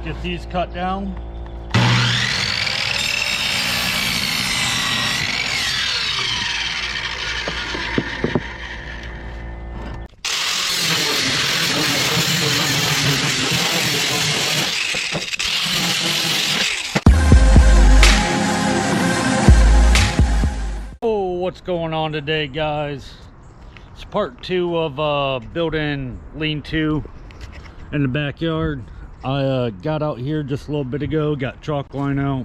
Get these cut down. Oh, what's going on today, guys? It's part 2 of building lean-to in the backyard. I got out here just a little bit ago, got chalk line out.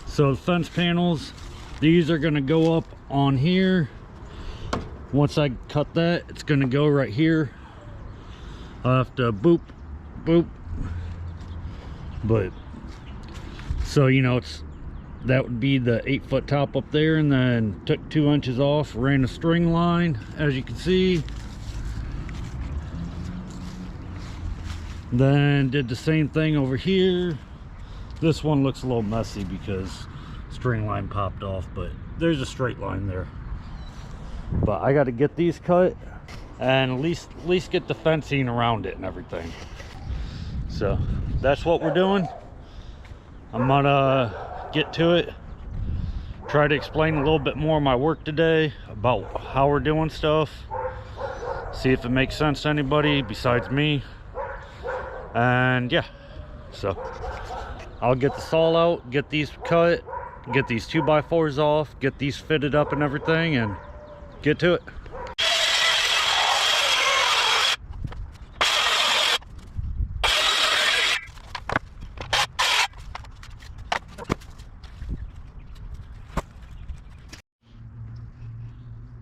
So the fence panels, these are gonna go up on here. Once I cut that, it's gonna go right here. I'll have to boop, boop. But, so you know, that would be the 8-foot top up there, and then took 2 inches off, ran a string line, as you can see. Then did the same thing over here. This one looks a little messy because string line popped off, but there's a straight line there. But I got to get these cut and at least get the fencing around it and everything. So that's what we're doing. I'm gonna get to it, try to explain a little bit more of my work today, about how we're doing stuff, see if it makes sense to anybody besides me. And yeah, so I'll get the saw out, get these cut, get these 2x4s off, get these fitted up and everything, and get to it.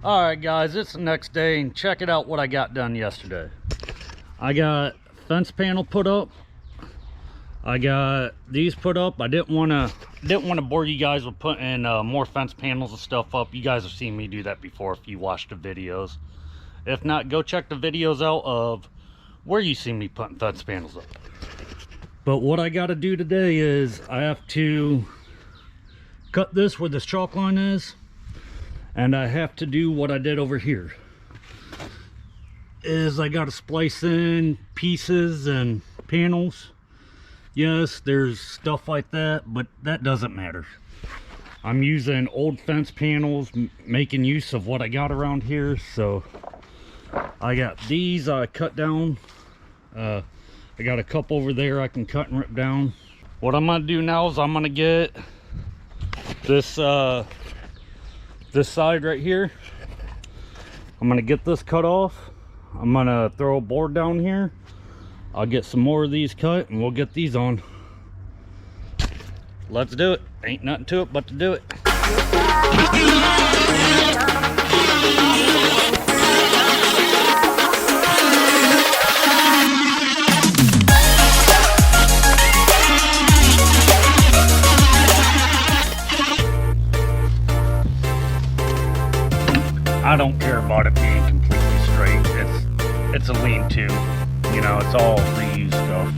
All right, guys, it's the next day, and check it out what I got done yesterday. I got fence panel put up. I got these put up. I didn't want to bore you guys with putting more fence panels and stuff up. You guys have seen me do that before if you watched the videos. If not, go check the videos out of where you see me putting fence panels up. But what I got to do today is I have to cut this where this chalk line is. And I have to do what I did over here. Is I got to splice in pieces and panels. Yes, there's stuff like that, but that doesn't matter. I'm using old fence panels, making use of what I got around here. So I got these I cut down. I got a couple over there I can cut and rip down. What I'm gonna do now is I'm gonna get this this side right here. I'm gonna get this cut off. I'm gonna throw a board down here. I'll get some more of these cut and we'll get these on. Let's do it. Ain't nothing to it but to do it. I don't care about it being completely straight. It's a lean-to, you know, it's all reused stuff.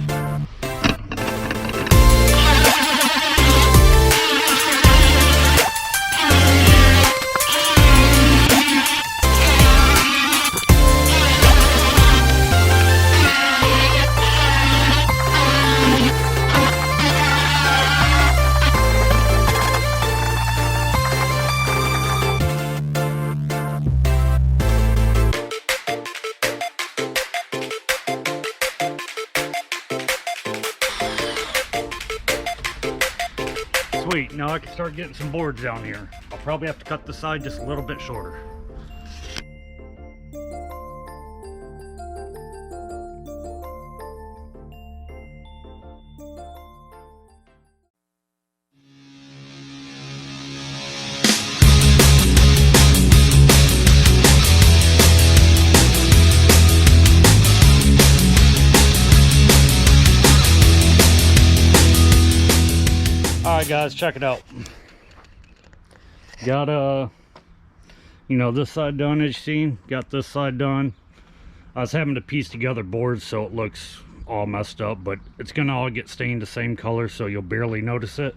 Sweet, now I can start getting some boards down here. I'll probably have to cut the side just a little bit shorter. Alright guys, check it out. Got you know, this side done, as you seen. Got this side done. I was having to piece together boards so it looks all messed up, but it's gonna all get stained the same color so you'll barely notice it.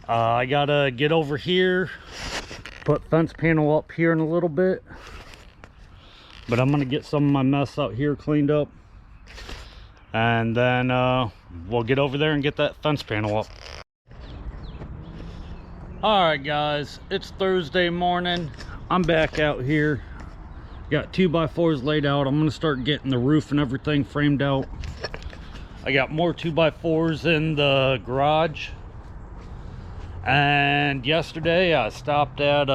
I gotta get over here, put fence panel up here in a little bit, but I'm gonna get some of my mess out here cleaned up. and then we'll get over there and get that fence panel up. All right guys, it's Thursday morning. I'm back out here, got 2x4s laid out. I'm gonna start getting the roof and everything framed out. I got more 2x4s in the garage, and yesterday I stopped at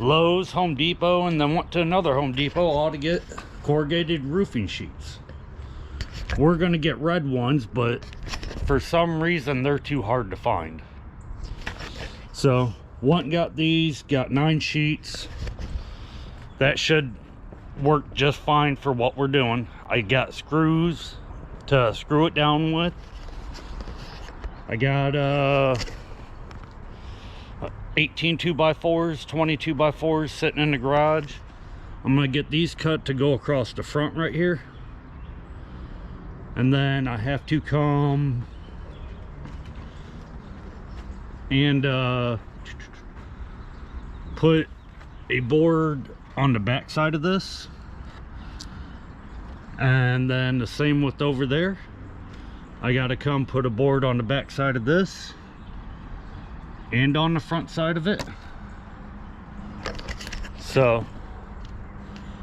Lowe's, Home Depot, and then went to another Home Depot all to get corrugated roofing sheets. We're gonna get red ones, but for some reason they're too hard to find. So went and got these, got 9 sheets. That should work just fine for what we're doing. I got screws to screw it down with. I got 18 2x4s, 20 2x4s sitting in the garage. I'm gonna get these cut to go across the front right here, and then I have to come and put a board on the back side of this, and then the same with over there. I gotta come put a board on the back side of this and on the front side of it. So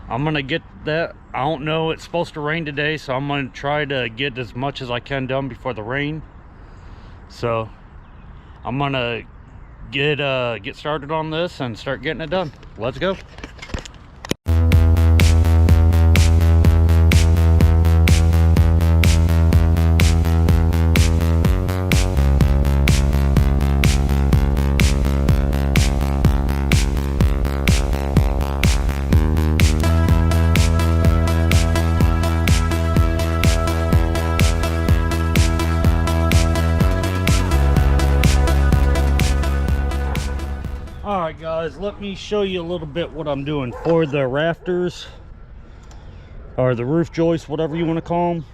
I'm gonna get that. I don't know, it's supposed to rain today, so I'm gonna try to get as much as I can done before the rain. So I'm gonna get started on this and start getting it done. Let's go. Alright guys, let me show you a little bit what I'm doing for the rafters, or the roof joists, whatever you want to call them.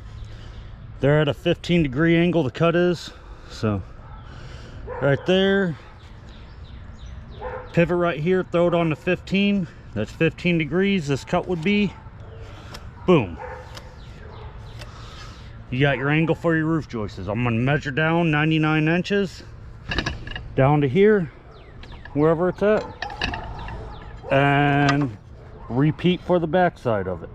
They're at a 15-degree angle, the cut is. So right there, pivot right here, throw it on the 15. That's 15 degrees. This cut would be, boom. You got your angle for your roof joists. I'm going to measure down 99 inches down to here, wherever it's at, and repeat for the back side of it.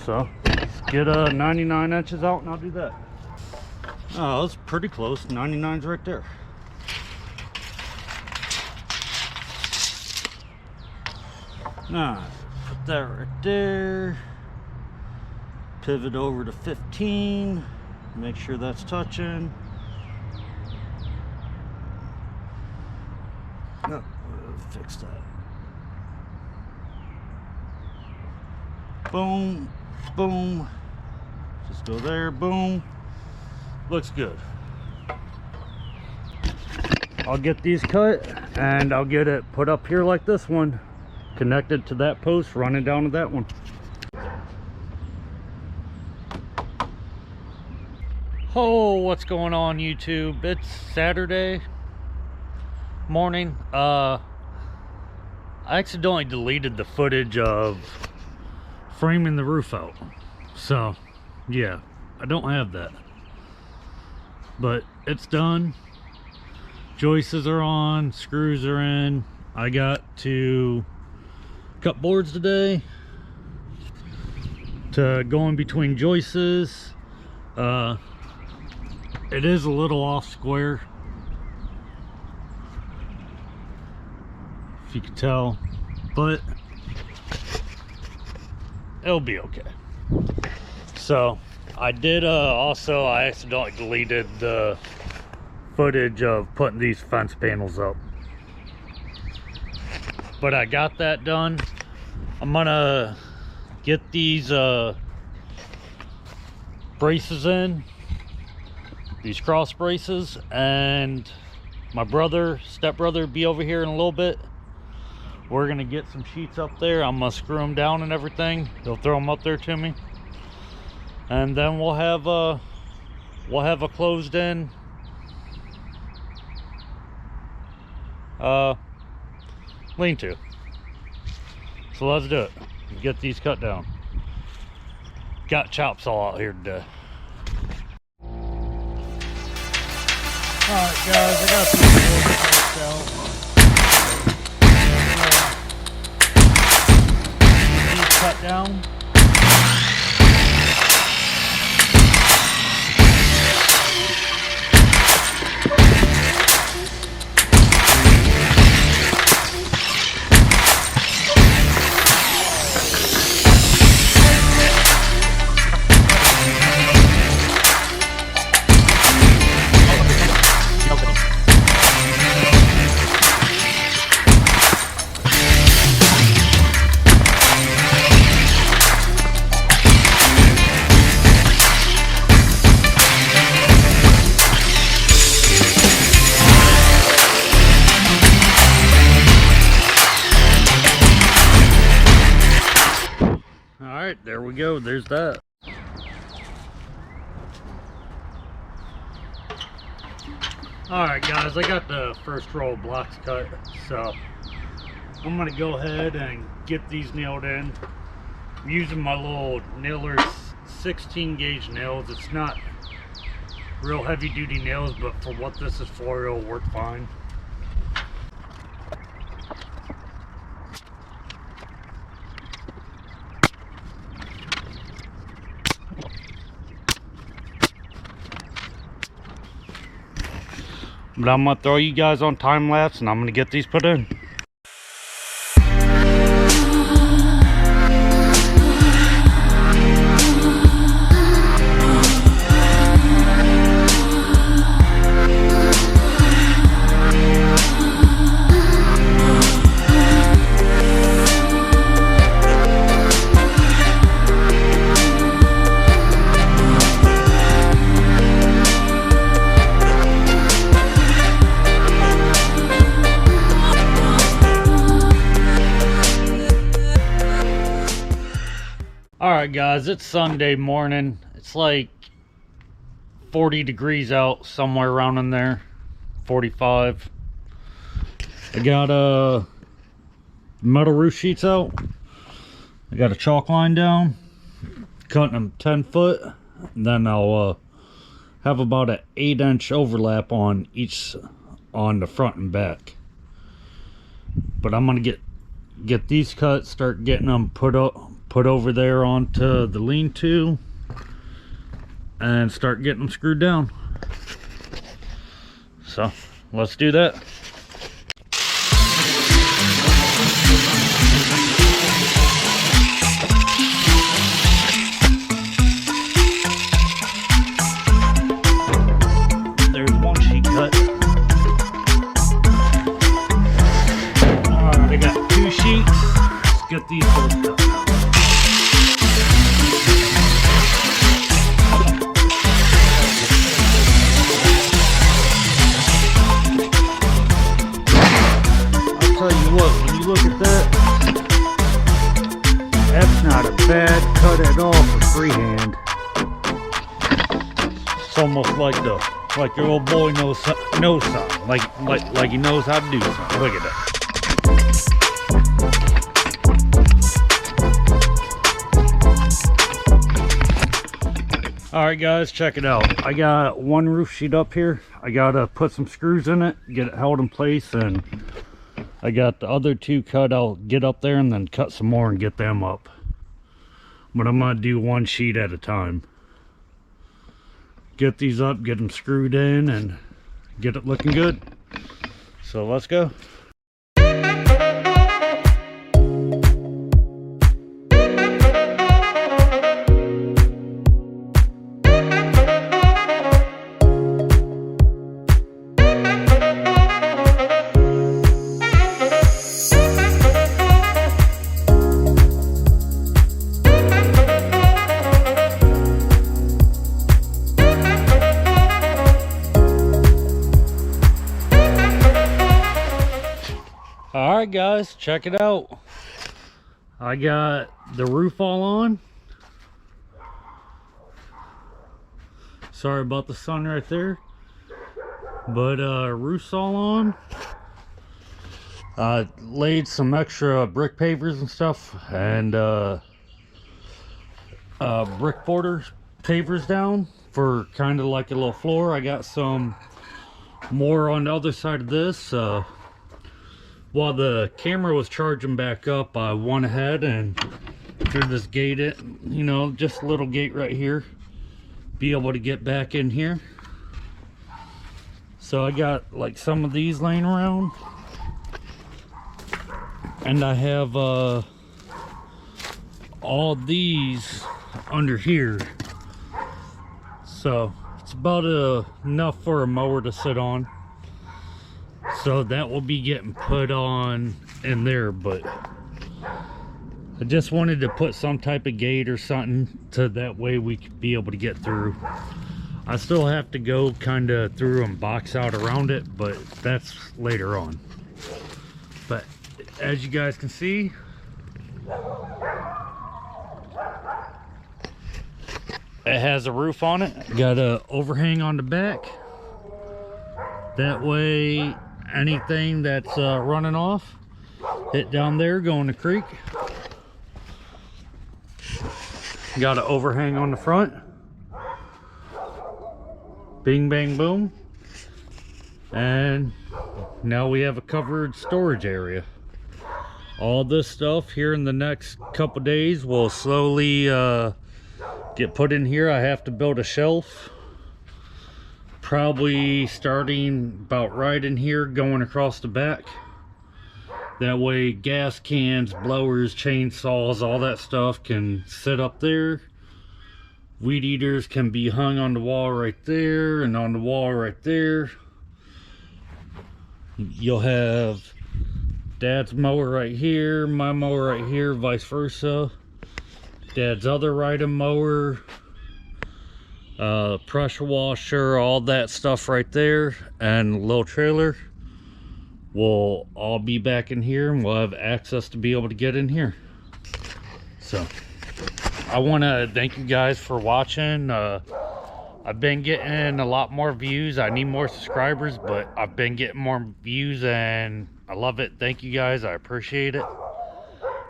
So let's get 99 inches out and I'll do that. Oh, that's pretty close. 99's right there. Now put that right there, pivot over to 15, make sure that's touching. No, fix that. Boom, boom. Just go there, boom. Looks good. I'll get these cut and I'll get it put up here like this one, connected to that post, running down to that one. Oh, what's going on YouTube? It's Saturday morning. I accidentally deleted the footage of framing the roof out, so yeah, I don't have that, but it's done. Joists are on, screws are in. I got to cut boards today to go in between joists. It is a little off square, if you can tell, but it'll be okay. So I did also, I accidentally deleted the footage of putting these fence panels up, but I got that done. I'm gonna get these braces in, these cross braces, and my stepbrother be over here in a little bit. We're gonna get some sheets up there. I'm gonna screw them down and everything. They'll throw them up there to me, and then we'll have a closed in lean-to. So let's do it. Get these cut down. got chop saw out here today. Alright guys, I got some these cut down. Alright, there we go. There's that. Alright guys, I got the first row of blocks cut, so I'm going to go ahead and get these nailed in. I'm using my little nailer 16 gauge nails. It's not real heavy duty nails, but for what this is for, it'll work fine. But I'm gonna throw you guys on time lapse and I'm gonna get these put in. Alright guys, it's Sunday morning. It's like 40 degrees out, somewhere around in there. 45. I got metal roof sheets out. I got a chalk line down, cutting them 10 foot. And then I'll have about an 8-inch overlap on each, on the front and back. But I'm gonna get these cut, start getting them put over there onto the lean-to, and start getting them screwed down. So let's do that. There's one sheet cut. Alright, I got 2 sheets. Let's get these both cut. Tell you what, when you look at that, that's not a bad cut at all for freehand. It's almost like your old boy knows something, like he knows how to do something. Look at that. Alright guys, check it out. I got one roof sheet up here. I gotta put some screws in it, get it held in place, and I got the other 2 cut. I'll get up there and then cut some more and get them up. But I'm going to do one sheet at a time. Get these up, get them screwed in, and get it looking good. So let's go. Alright guys, check it out. I got the roof all on. Sorry about the sun right there. But roof's all on. Laid some extra brick pavers and stuff, and brick border pavers down for kind of like a little floor. I got some more on the other side of this. While the camera was charging back up, I went ahead and threw this gate in, you know, just a little gate right here, be able to get back in here. So I got like some of these laying around, and I have all these under here, so it's about enough for a mower to sit on. So that will be getting put on in there, but I just wanted to put some type of gate or something to that way we could be able to get through. I still have to go kind of through and box out around it, but that's later on. But as you guys can see, it has a roof on it, got a overhang on the back. That way anything that's running off, hit down there, go in the creek. Got an overhang on the front. Bing bang boom. And now we have a covered storage area. All this stuff here in the next couple days will slowly get put in here. I have to build a shelf, probably starting about right in here, going across the back. That way gas cans, blowers, chainsaws, all that stuff can sit up there. Weed eaters can be hung on the wall right there and on the wall right there. You'll have Dad's mower right here, my mower right here, vice versa. Dad's other riding mower, pressure washer, all that stuff right there, and little trailer will all be back in here, and we'll have access to be able to get in here. So I want to thank you guys for watching. I've been getting a lot more views. I need more subscribers, but I've been getting more views and I love it. Thank you guys, I appreciate it.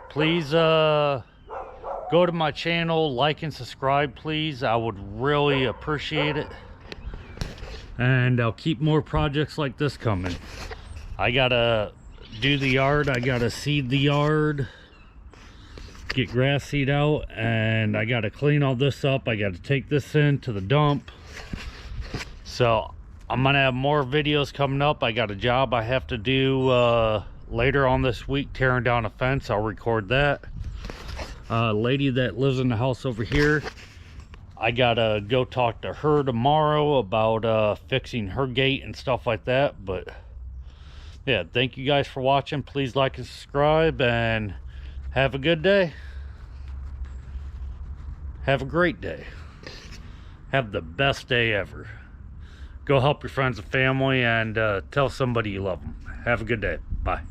Please go to my channel, like and subscribe, please. I would really appreciate it, and I'll keep more projects like this coming. I gotta do the yard, I gotta seed the yard, get grass seed out, and I gotta clean all this up. I gotta take this into the dump. So I'm gonna have more videos coming up. I got a job I have to do later on this week, tearing down a fence. I'll record that. Lady that lives in the house over here, I gotta go talk to her tomorrow about fixing her gate and stuff like that. But yeah, thank you guys for watching. Please like and subscribe, and have a good day. Have a great day. Have the best day ever. Go help your friends and family, and tell somebody you love them. Have a good day. Bye.